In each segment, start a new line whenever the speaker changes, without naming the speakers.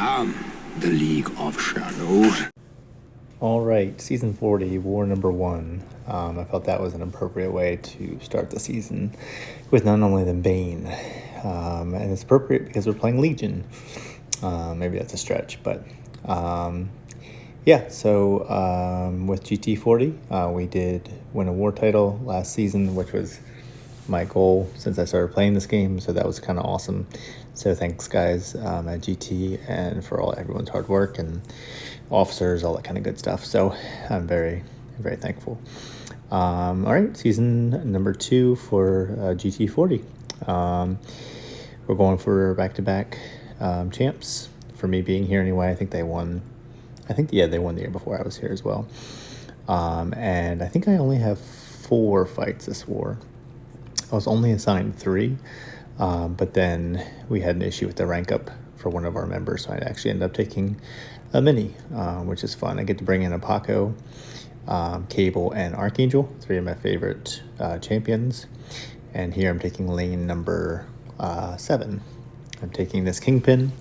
am the League of Shadows.
All right, season 40, war number 1. I felt that was an appropriate way to start the season with none only than Bane. And it's appropriate because we're playing Legion. Maybe that's a stretch, but yeah, so with GT40, we did win a war title last season, which was my goal since I started playing this game, so that was kind of awesome. So thanks guys at GT and for everyone's hard work and officers, all that kind of good stuff. So I'm very, very thankful. All right, season number 2 for GT40. We're going for back-to-back champs. For me being here anyway, I think they won. They won the year before I was here as well. And I think I only have 4 fights this war. I was only assigned 3, but then we had an issue with the rank up for one of our members, so I actually ended up taking a mini, which is fun. I get to bring in a Paco, Cable, and Archangel, 3 of my favorite champions. And here I'm taking lane number 7. I'm taking this Kingpin.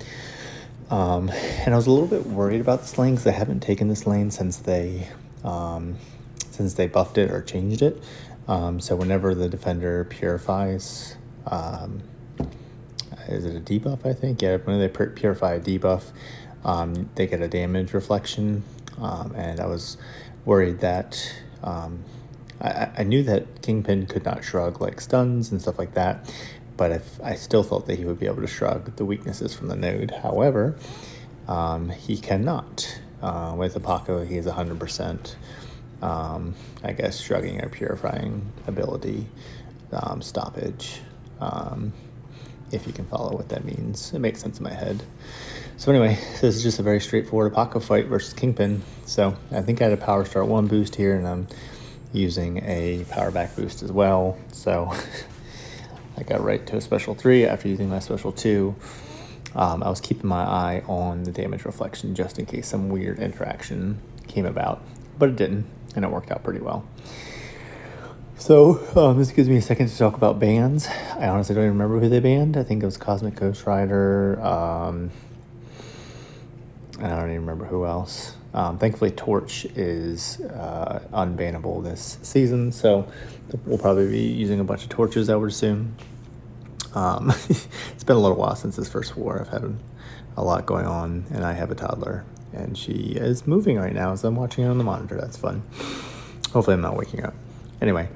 And I was a little bit worried about this lane because I haven't taken this lane since they buffed it or changed it. So whenever the defender purifies, is it a debuff, I think? Yeah, when they purify a debuff, they get a damage reflection. And I was worried that, I knew that Kingpin could not shrug like stuns and stuff like that, but I still thought that he would be able to shrug the weaknesses from the node. However, he cannot. With Apoco, he is 100%. I guess shrugging or purifying ability, stoppage, if you can follow what that means. It makes sense in my head. So anyway, this is just a very straightforward Apoco fight versus Kingpin. So I think I had a power start 1 boost here, and I'm using a power back boost as well. So I got right to a special 3 after using my special 2. I was keeping my eye on the damage reflection just in case some weird interaction came about, but it didn't, and it worked out pretty well. So this gives me a second to talk about bans. I honestly don't even remember who they banned. I think it was Cosmic Ghost Rider. I don't even remember who else. Thankfully, Torch is unbannable this season, so we'll probably be using a bunch of torches, I would assume. It's been a little while since this first war. I've had a lot going on, and I have a toddler, and she is moving right now as I'm watching her on the monitor. That's fun. Hopefully I'm not waking up. Anyway,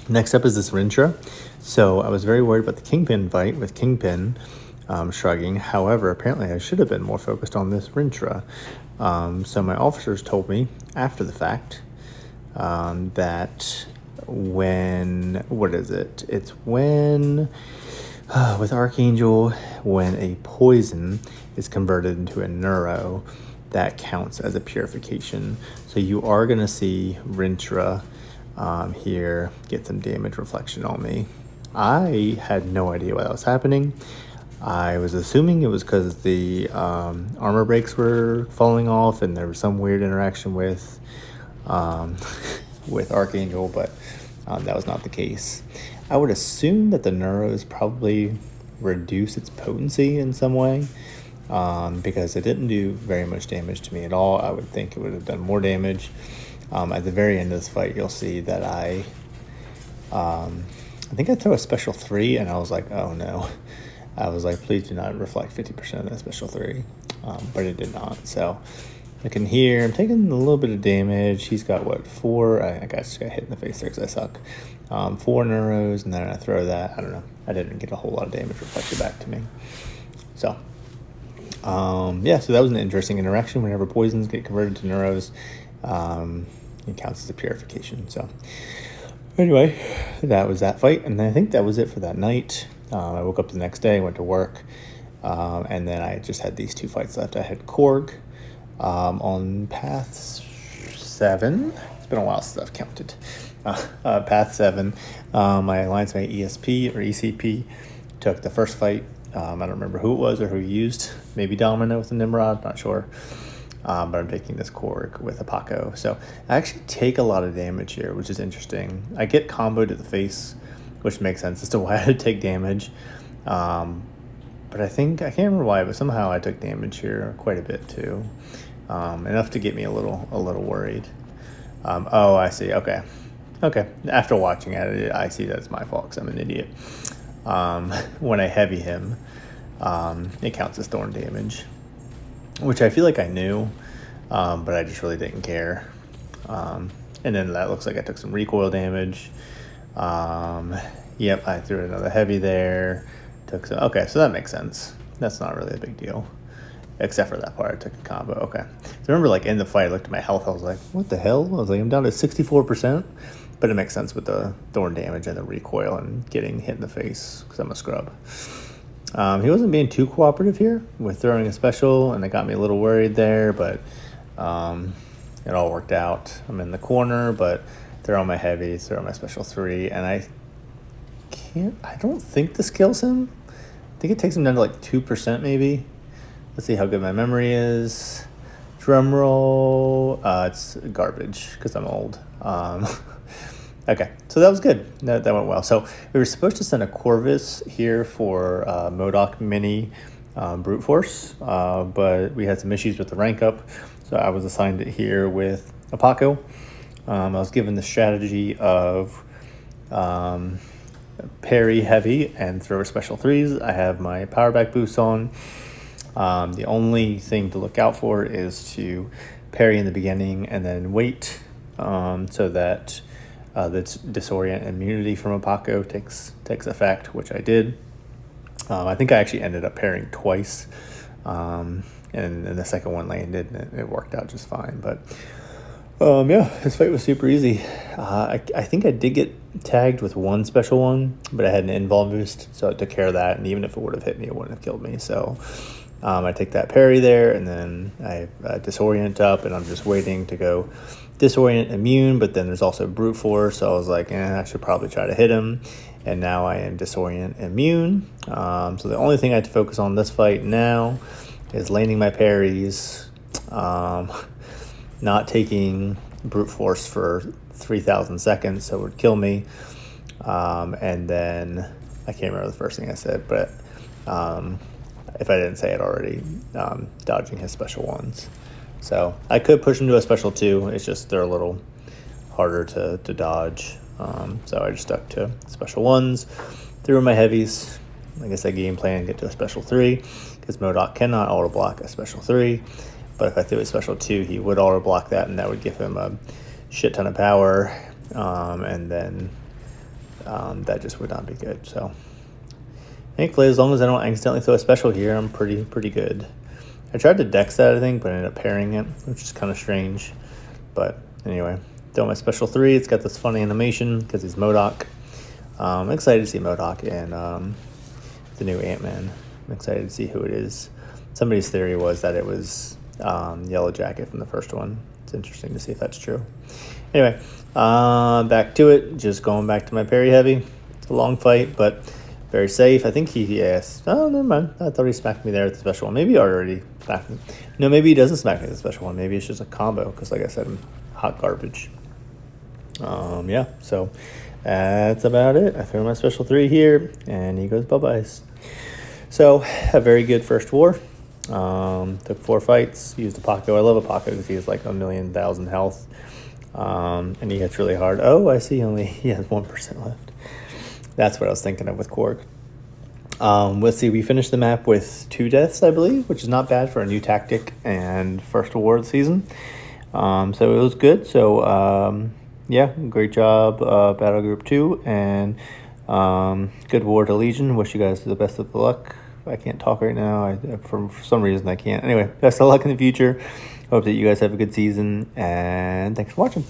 next up is this Rintra. So I was very worried about the Kingpin fight with Kingpin shrugging. However, apparently I should have been more focused on this Rintra. So my officers told me after the fact that it's when with Archangel, when a poison is converted into a neuro, that counts as a purification. So you are going to see Rintra here get some damage reflection on me. I had no idea why that was happening. I was assuming it was because the armor breaks were falling off and there was some weird interaction with Archangel, but that was not the case. I would assume that the neuros probably reduce its potency in some way, because it didn't do very much damage to me at all. I would think it would have done more damage. At the very end of this fight, you'll see that I think I throw a special 3, and I was like, oh no. I was like, please do not reflect 50% of that special 3, but it did not. So looking here, I'm taking a little bit of damage. He's got, what, 4? I just got hit in the face there because I suck. 4 neuros, and then I throw that. I don't know. I didn't get a whole lot of damage reflected back to me. So, yeah, so that was an interesting interaction. Whenever poisons get converted to neuros, it counts as a purification. So, anyway, that was that fight, and I think that was it for that night. I woke up the next day, went to work, and then I just had these 2 fights left. I had Korg on Path 7. It's been a while since I've counted. Path 7, my alliance mate ESP or ECP took the first fight. I don't remember who it was or who used. Maybe Domino with a Nimrod, not sure. But I'm taking this Korg with a Paco. So I actually take a lot of damage here, which is interesting. I get comboed to the face, which makes sense as to why I take damage. But but I can't remember why, but somehow I took damage here quite a bit too. Enough to get me a little worried. Oh, I see. Okay. After watching it, I see that's my fault because I'm an idiot. When I heavy him, it counts as thorn damage, which I feel like I knew, but I just really didn't care. And then that looks like I took some recoil damage. Yep, I threw another heavy there. Okay, so that makes sense. That's not really a big deal, except for that part. I took a combo. Okay, so I remember like in the fight, I looked at my health. I was like, what the hell? I was like, I'm down to 64%, but it makes sense with the thorn damage and the recoil and getting hit in the face because I'm a scrub. He wasn't being too cooperative here with throwing a special, and it got me a little worried there, but it all worked out. I'm in the corner, but throw my heavy, throw my special 3, and I don't think this kills him. I think it takes him down to like 2% maybe. Let's see how good my memory is. Drum roll. It's garbage because I'm old. Okay, so that was good. That went well. So we were supposed to send a Corvus here for MODOK Mini Brute Force, but we had some issues with the rank up, so I was assigned it here with a Paco. I was given the strategy of parry heavy and throw special 3s. I have my power back boost on. The only thing to look out for is to parry in the beginning and then wait so that the disorient immunity from a Paco takes effect, which I did. I think I actually ended up parrying twice, and the second one landed and it worked out just fine. But yeah, this fight was super easy. I think I did get tagged with one special one, but I had an invul boost, so I took care of that, and even if it would have hit me, it wouldn't have killed me. So I take that parry there, and then I disorient up, and I'm just waiting to go disorient immune, but then there's also brute force, so I was like, I should probably try to hit him, and now I am disorient immune. So the only thing I have to focus on this fight now is landing my parries, not taking brute force for 3,000 seconds, so it would kill me, and then I can't remember the first thing I said, but if I didn't say it already, dodging his special ones. So I could push him to a special 2, it's just they're a little harder to dodge, so I just stuck to special 1s, threw my heavies. Like I said, game plan, get to a special 3, because MODOK cannot auto block a special 3, but if I threw a special 2, he would auto block that, and that would give him a shit ton of power, and then that just would not be good. So thankfully, as long as I don't accidentally throw a special here, I'm pretty good. I tried to dex that, I think, but I ended up parrying it, which is kind of strange. But anyway, throw my special 3. It's got this funny animation because he's MODOK. I'm excited to see MODOK and the new Ant-Man. I'm excited to see who it is. Somebody's theory was that it was Yellow Jacket from the first one. It's interesting to see if that's true. Anyway, back to it. Just going back to my parry heavy. It's a long fight, but very safe. I think oh, never mind. I thought he smacked me there with the special one. Maybe he already smacked me. No, maybe he doesn't smack me with the special one. Maybe it's just a combo because, like I said, I'm hot garbage. Yeah, so that's about it. I throw my special 3 here, and he goes bye-byes. So, a very good first war. Took 4 fights, used a Paco. I love a Paco because he has like 1,000,000 health. And he hits really hard. Oh, I see he has 1% left. That's what I was thinking of with Korg. Let's see, we finished the map with 2 deaths, I believe, which is not bad for a new tactic and first war of the season. So it was good. So, yeah, great job, Battle Group 2, and good war to Legion. Wish you guys the best of luck. I can't talk right now. For some reason, I can't. Anyway, best of luck in the future. Hope that you guys have a good season, and thanks for watching.